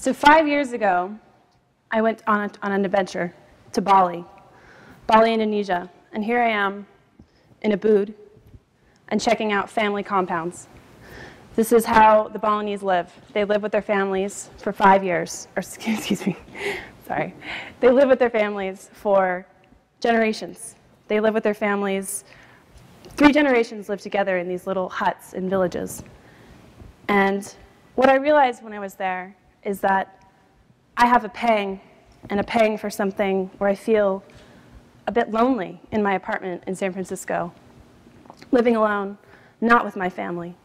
So 5 years ago, I went on an adventure to Bali, Indonesia. And here I am in Ubud and checking out family compounds. This is how the Balinese live. They live with their families for 5 years. Or, excuse me, sorry. They live with their families for generations. They live with their families. 3 generations live together in these little huts in villages. And what I realized when I was there is that I have a pang for something where I feel a bit lonely in my apartment in San Francisco, living alone, not with my family.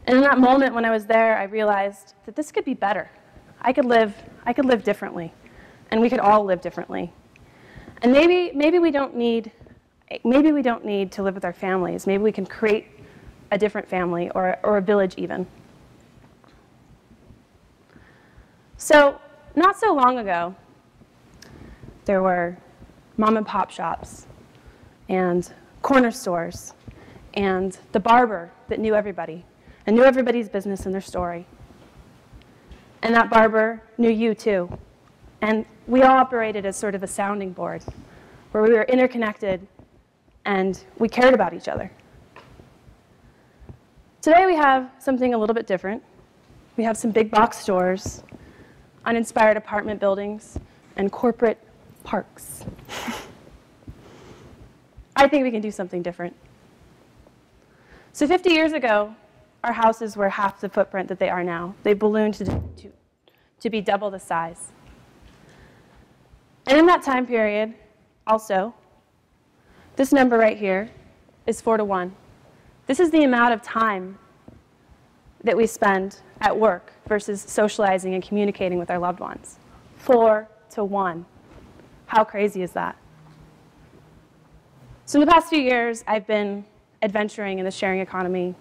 And in that moment when I was there, I realized that this could be better. I could live differently, and we could all live differently. And maybe we don't need to live with our families. Maybe we can create a different family or a village even. So not so long ago, there were mom and pop shops and corner stores and the barber that knew everybody and knew everybody's business and their story. And that barber knew you too. And we all operated as sort of a sounding board where we were interconnected and we cared about each other. Today we have something a little bit different. We have some big box stores, uninspired apartment buildings, and corporate parks. I think we can do something different. So 50 years ago, our houses were half the footprint that they are now. They ballooned to be double the size. And in that time period, also, this number right here is 4 to 1. This is the amount of time that we spend at work versus socializing and communicating with our loved ones. 4 to 1. How crazy is that? So in the past few years, I've been adventuring in the sharing economy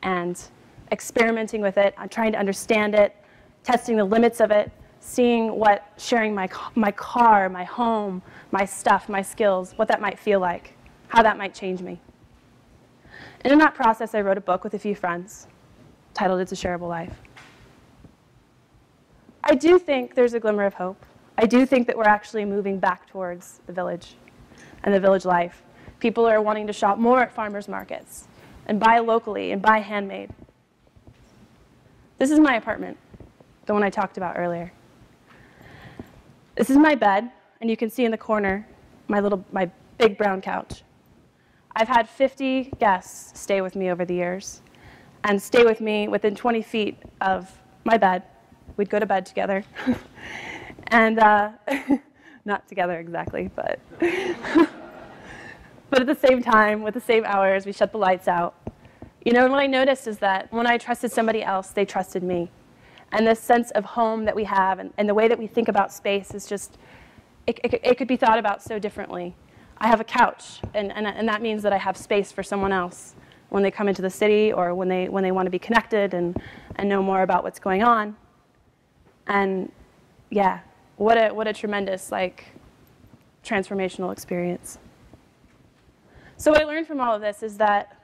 and experimenting with it. I'm trying to understand it, testing the limits of it, seeing what sharing my car, my home, my stuff, my skills, what that might feel like, how that might change me. And in that process, I wrote a book with a few friends titled It's a Shareable Life. I do think there's a glimmer of hope. I do think that we're actually moving back towards the village and the village life. People are wanting to shop more at farmers markets and buy locally and buy handmade. This is my apartment, the one I talked about earlier. This is my bed, and you can see in the corner my big brown couch. I've had 50 guests stay with me over the years and stay with me within 20 feet of my bed. We'd go to bed together. And not together exactly, but but at the same time, with the same hours, we shut the lights out. You know, and what I noticed is that when I trusted somebody else, they trusted me. And this sense of home that we have and the way that we think about space is just, it could be thought about so differently. I have a couch, and that means that I have space for someone else when they come into the city or when they want to be connected and know more about what's going on. And yeah, what a tremendous, transformational experience. So what I learned from all of this is that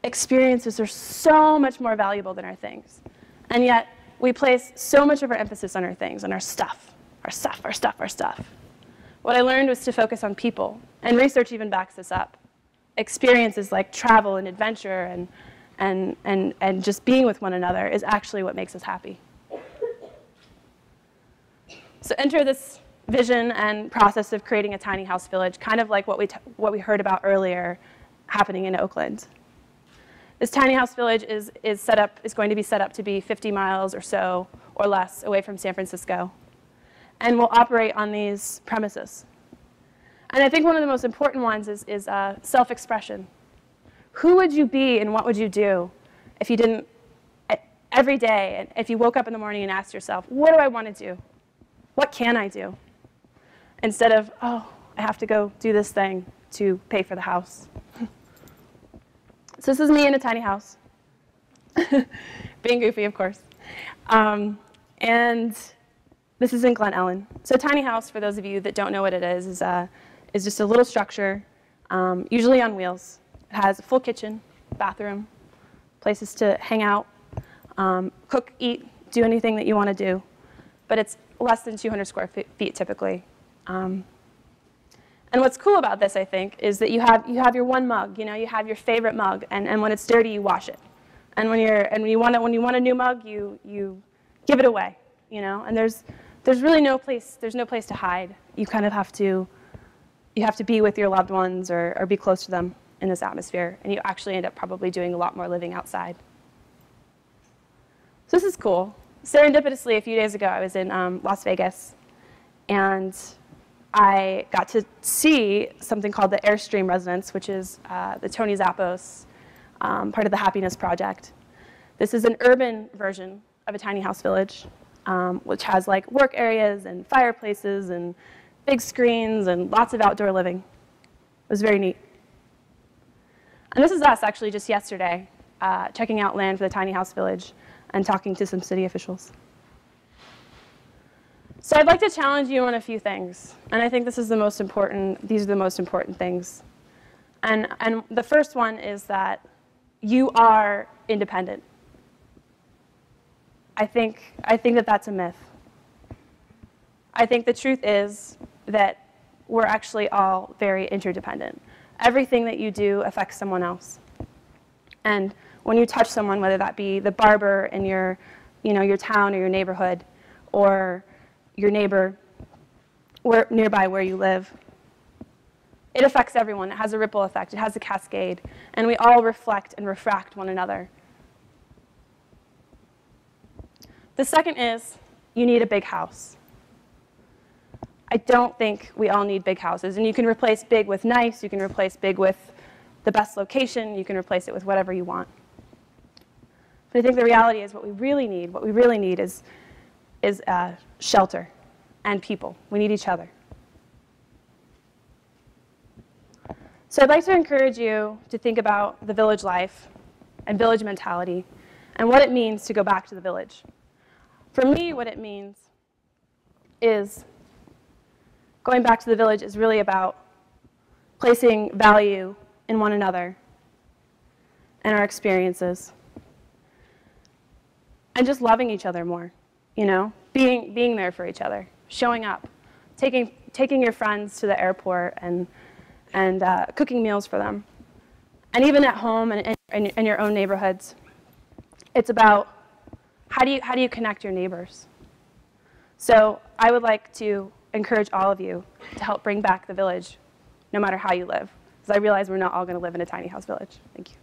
experiences are so much more valuable than our things. And yet, we place so much of our emphasis on our things, on our stuff. What I learned was to focus on people, and research even backs this up. Experiences like travel and adventure and just being with one another is actually what makes us happy. So enter this vision and process of creating a tiny house village, kind of like what we heard about earlier happening in Oakland. This tiny house village is going to be set up to be 50 miles or so or less away from San Francisco, and will operate on these premises. And I think one of the most important ones is self-expression. Who would you be and what would you do if you didn't, every day, if you woke up in the morning and asked yourself, what do I want to do? What can I do? Instead of, oh, I have to go do this thing to pay for the house. So this is me in a tiny house. Being goofy, of course. And this is in Glen Ellen. So tiny house, for those of you that don't know what it is just a little structure, usually on wheels. It has a full kitchen, bathroom, places to hang out, cook, eat, do anything that you want to do, but it's less than 200 square feet typically. And what's cool about this, I think, is that you have your one mug. You have your favorite mug, and when it's dirty, you wash it. And when you want a new mug, you give it away. And there's really no place to hide. You kind of have to be with your loved ones or be close to them in this atmosphere, and you actually end up probably doing a lot more living outside. So this is cool. Serendipitously, a few days ago, I was in Las Vegas, and I got to see something called the Airstream Residence, which is the Tony Zappos part of the Happiness Project. This is an urban version of a tiny house village, which has like work areas and fireplaces and big screens and lots of outdoor living. It was very neat. And this is us actually just yesterday, checking out land for the tiny house village and talking to some city officials. So I'd like to challenge you on a few things, and I think these are the most important things. And the first one is that you are independent. I think that that's a myth. I think the truth is that we're actually all very interdependent. Everything that you do affects someone else. And when you touch someone, whether that be the barber in your town or your neighborhood, or your neighbor nearby where you live, it affects everyone. It has a ripple effect. It has a cascade. And we all reflect and refract one another. The second is you need a big house. I don't think we all need big houses. And you can replace big with nice. You can replace big with the best location. You can replace it with whatever you want. But I think the reality is what we really need is shelter and people. We need each other. So I'd like to encourage you to think about the village life and village mentality and what it means to go back to the village. For me, what it means is going back to the village is really about placing value in one another and our experiences and just loving each other more, being there for each other, showing up, taking your friends to the airport and cooking meals for them. And even at home and in your own neighborhoods, it's about how do you connect your neighbors. So I would like to encourage all of you to help bring back the village, no matter how you live, because I realize we're not all going to live in a tiny house village. Thank you.